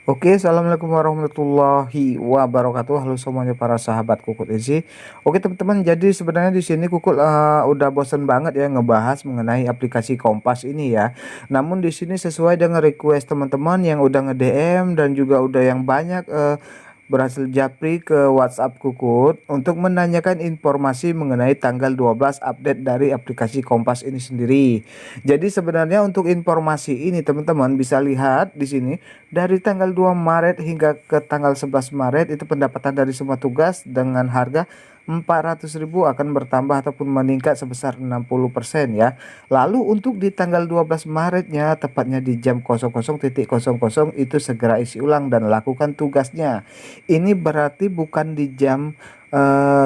Oke, assalamualaikum warahmatullahi wabarakatuh. Halo semuanya para sahabat Kukut Easy. Oke teman-teman, jadi sebenarnya di sini Kukut udah bosen banget ya ngebahas mengenai aplikasi Kompas ini ya. Namun di sini sesuai dengan request teman-teman yang udah nge-DM dan juga udah yang banyak berhasil japri ke WhatsApp Kukut untuk menanyakan informasi mengenai tanggal 12 update dari aplikasi Kompas ini sendiri. Jadi sebenarnya untuk informasi ini teman-teman bisa lihat di sini dari tanggal 2 Maret hingga ke tanggal 11 Maret itu pendapatan dari semua tugas dengan harga 400.000 akan bertambah ataupun meningkat sebesar 60% ya. Lalu untuk di tanggal 12 Maretnya tepatnya di jam 00.00 itu segera isi ulang dan lakukan tugasnya. Ini berarti bukan di jam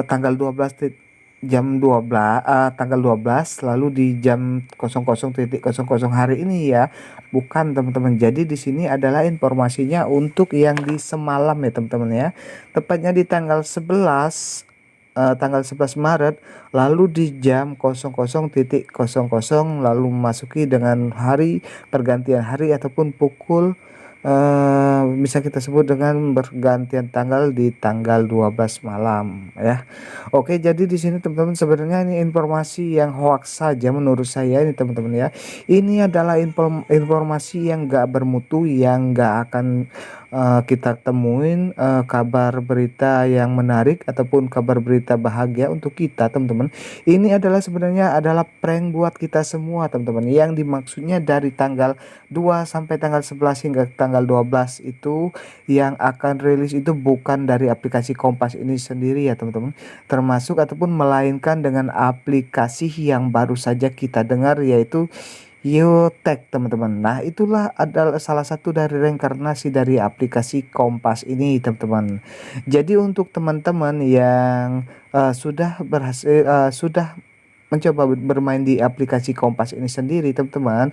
tanggal 12 jam 12 tanggal 12 lalu di jam 00.00 hari ini ya. Bukan teman-teman. Jadi di sini adalah informasinya untuk yang di semalam ya teman-teman ya. Tepatnya di tanggal 11 Maret lalu di jam 00.00 lalu memasuki dengan hari pergantian hari ataupun pukul bisa kita sebut dengan bergantian tanggal di tanggal 12 malam ya. Oke, jadi di sini teman-teman sebenarnya ini informasi yang hoax saja menurut saya ini teman-teman ya. Ini adalah informasi yang gak bermutu, yang gak akan kita temuin kabar berita yang menarik ataupun kabar berita bahagia untuk kita teman-teman. Ini adalah sebenarnya adalah prank buat kita semua teman-teman. Yang dimaksudnya dari tanggal 2 sampai tanggal 11 hingga tanggal 12 itu yang akan rilis itu bukan dari aplikasi Kompas ini sendiri ya teman-teman, termasuk ataupun melainkan dengan aplikasi yang baru saja kita dengar yaitu Youtech teman-teman. Nah itulah adalah salah satu dari reinkarnasi dari aplikasi Kompas ini teman-teman. Jadi untuk teman-teman yang sudah berhasil sudah mencoba bermain di aplikasi Kompas ini sendiri teman-teman,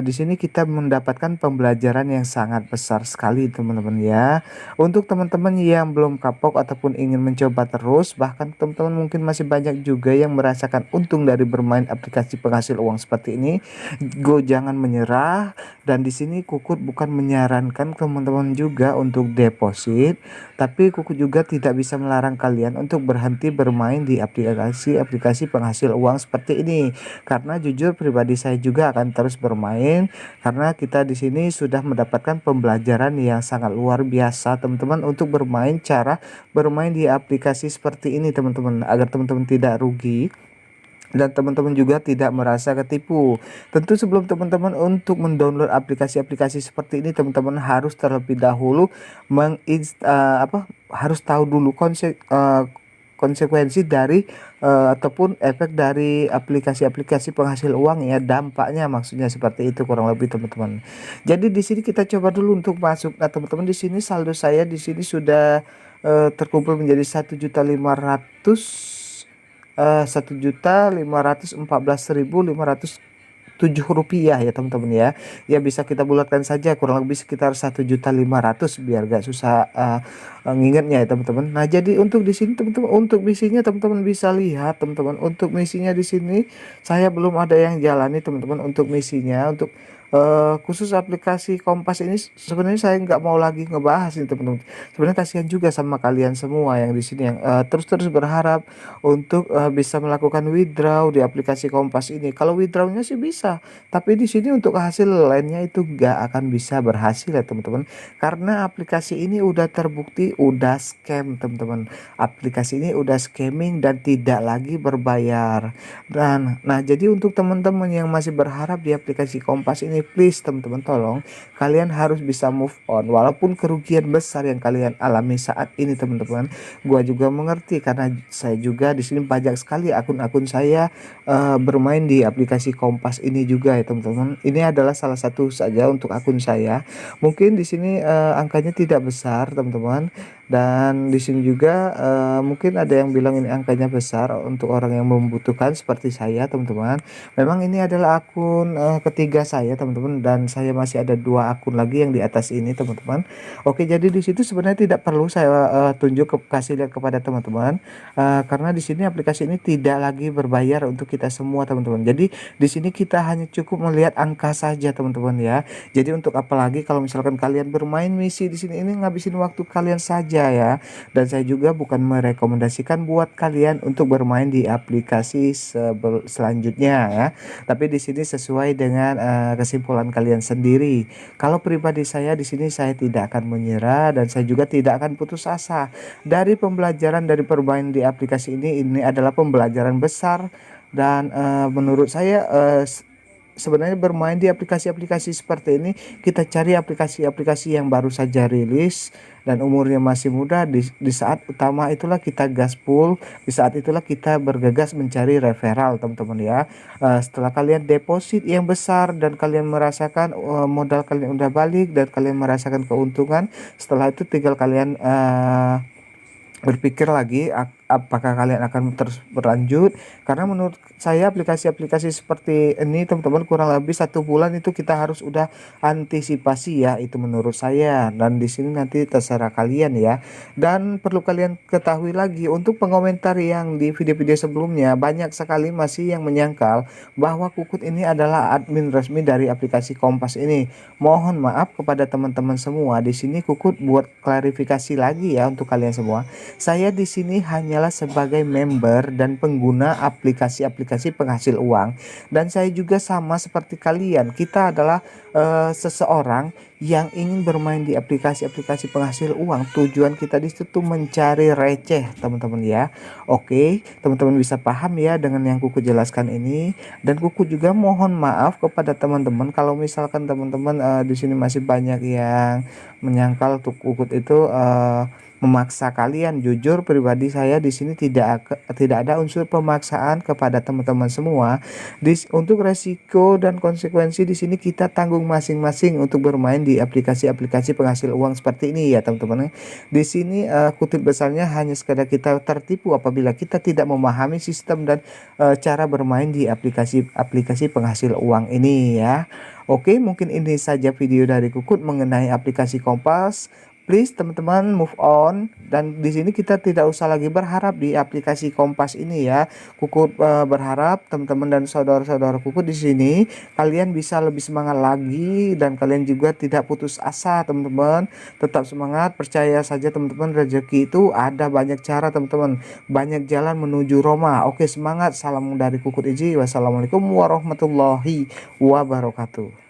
di sini kita mendapatkan pembelajaran yang sangat besar sekali teman-teman ya. Untuk teman-teman yang belum kapok ataupun ingin mencoba terus, bahkan teman-teman mungkin masih banyak juga yang merasakan untung dari bermain aplikasi penghasil uang seperti ini, go jangan menyerah. Dan di sini Kukut bukan menyarankan teman-teman juga untuk deposit, tapi Kukut juga tidak bisa melarang kalian untuk berhenti bermain di aplikasi-aplikasi penghasil uang seperti ini. Karena jujur pribadi saya juga akan terus bermain karena kita di sini sudah mendapatkan pembelajaran yang sangat luar biasa teman-teman untuk cara bermain di aplikasi seperti ini teman-teman, agar teman-teman tidak rugi dan teman-teman juga tidak merasa ketipu. Tentu sebelum teman-teman untuk mendownload aplikasi-aplikasi seperti ini, teman-teman harus terlebih dahulu harus tahu dulu konsekuensi dari ataupun efek dari aplikasi-aplikasi penghasil uang ya, dampaknya maksudnya seperti itu kurang lebih teman-teman. Jadi di sini kita coba dulu untuk masuk. Nah teman-teman, di sini saldo saya di sini sudah terkumpul menjadi 1.514.507 rupiah ya teman-teman ya. Ya bisa kita bulatkan saja kurang lebih sekitar 1.500.000 biar gak susah ngingetnya ya teman-teman. Nah jadi untuk di sini teman-teman, untuk misinya teman-teman bisa lihat teman-teman, untuk misinya di sini saya belum ada yang jalani teman-teman. Untuk misinya untuk khusus aplikasi Kompas ini sebenarnya saya nggak mau lagi ngebahas ini teman-teman. Sebenarnya kasihan juga sama kalian semua yang di sini yang terus-terus berharap untuk bisa melakukan withdraw di aplikasi Kompas ini. Kalau withdrawnya sih bisa, tapi di sini untuk hasil lainnya itu nggak akan bisa berhasil ya teman-teman. Karena aplikasi ini udah terbukti udah scam teman-teman. Aplikasi ini udah scamming dan tidak lagi berbayar. Dan nah jadi untuk teman-teman yang masih berharap di aplikasi Kompas ini, please teman-teman tolong kalian harus bisa move on walaupun kerugian besar yang kalian alami saat ini teman-teman. Gua juga mengerti karena saya juga di sini banyak sekali akun-akun saya bermain di aplikasi Kompas ini juga ya teman-teman. Ini adalah salah satu saja untuk akun saya. Mungkin di sini angkanya tidak besar teman-teman. Dan di sini juga mungkin ada yang bilang ini angkanya besar untuk orang yang membutuhkan seperti saya teman-teman. Memang ini adalah akun ketiga saya teman-teman, dan saya masih ada 2 akun lagi yang di atas ini teman-teman. Oke, jadi di situ sebenarnya tidak perlu saya kasih lihat kepada teman-teman, karena di sini aplikasi ini tidak lagi berbayar untuk kita semua teman-teman. Jadi di sini kita hanya cukup melihat angka saja teman-teman ya. Jadi untuk apalagi kalau misalkan kalian bermain misi di sini, ini ngabisin waktu kalian saja ya. Dan saya juga bukan merekomendasikan buat kalian untuk bermain di aplikasi selanjutnya ya. Tapi di sini sesuai dengan kesimpulan kalian sendiri. Kalau pribadi saya di sini saya tidak akan menyerah, dan saya juga tidak akan putus asa. Dari pembelajaran dari permainan di aplikasi ini adalah pembelajaran besar, dan menurut saya sebenarnya bermain di aplikasi-aplikasi seperti ini, kita cari aplikasi-aplikasi yang baru saja rilis dan umurnya masih muda. Di saat utama itulah kita gaspol, di saat itulah kita bergegas mencari referral teman-teman ya. Setelah kalian deposit yang besar dan kalian merasakan modal kalian udah balik dan kalian merasakan keuntungan, setelah itu tinggal kalian berpikir lagi apakah kalian akan terus berlanjut. Karena menurut saya aplikasi-aplikasi seperti ini teman-teman, kurang lebih 1 bulan itu kita harus udah antisipasi ya, itu menurut saya. Dan di sini nanti terserah kalian ya. Dan perlu kalian ketahui lagi, untuk pengomentar yang di video-video sebelumnya banyak sekali masih yang menyangkal bahwa Kukut ini adalah admin resmi dari aplikasi Kompas ini. Mohon maaf kepada teman-teman semua, di sini Kukut buat klarifikasi lagi ya untuk kalian semua. Saya di sini hanyalah sebagai member dan pengguna aplikasi-aplikasi penghasil uang, dan saya juga sama seperti kalian. Kita adalah seseorang yang ingin bermain di aplikasi-aplikasi penghasil uang. Tujuan kita di situ mencari receh, teman-teman ya. Oke, teman-teman bisa paham ya dengan yang Kuku jelaskan ini. Dan Kuku juga mohon maaf kepada teman-teman kalau misalkan teman-teman di sini masih banyak yang menyangkal untuk Kukut itu memaksa kalian. Jujur pribadi saya di sini tidak ada unsur pemaksaan kepada teman-teman semua. Untuk resiko dan konsekuensi di sini kita tanggung masing-masing untuk bermain di aplikasi-aplikasi penghasil uang seperti ini ya teman-teman. Di sini kutip besarnya hanya sekadar kita tertipu apabila kita tidak memahami sistem dan cara bermain di aplikasi penghasil uang ini ya. Oke, mungkin ini saja video dari Kukut mengenai aplikasi Kompas. Please teman-teman move on, dan di sini kita tidak usah lagi berharap di aplikasi Kompas ini ya. Kukut berharap teman-teman dan saudara-saudara Kukut di sini kalian bisa lebih semangat lagi, dan kalian juga tidak putus asa teman-teman. Tetap semangat, percaya saja teman-teman, rezeki itu ada banyak cara teman-teman, banyak jalan menuju Roma. Oke, semangat, salam dari Kukut Iji. Wassalamualaikum warahmatullahi wabarakatuh.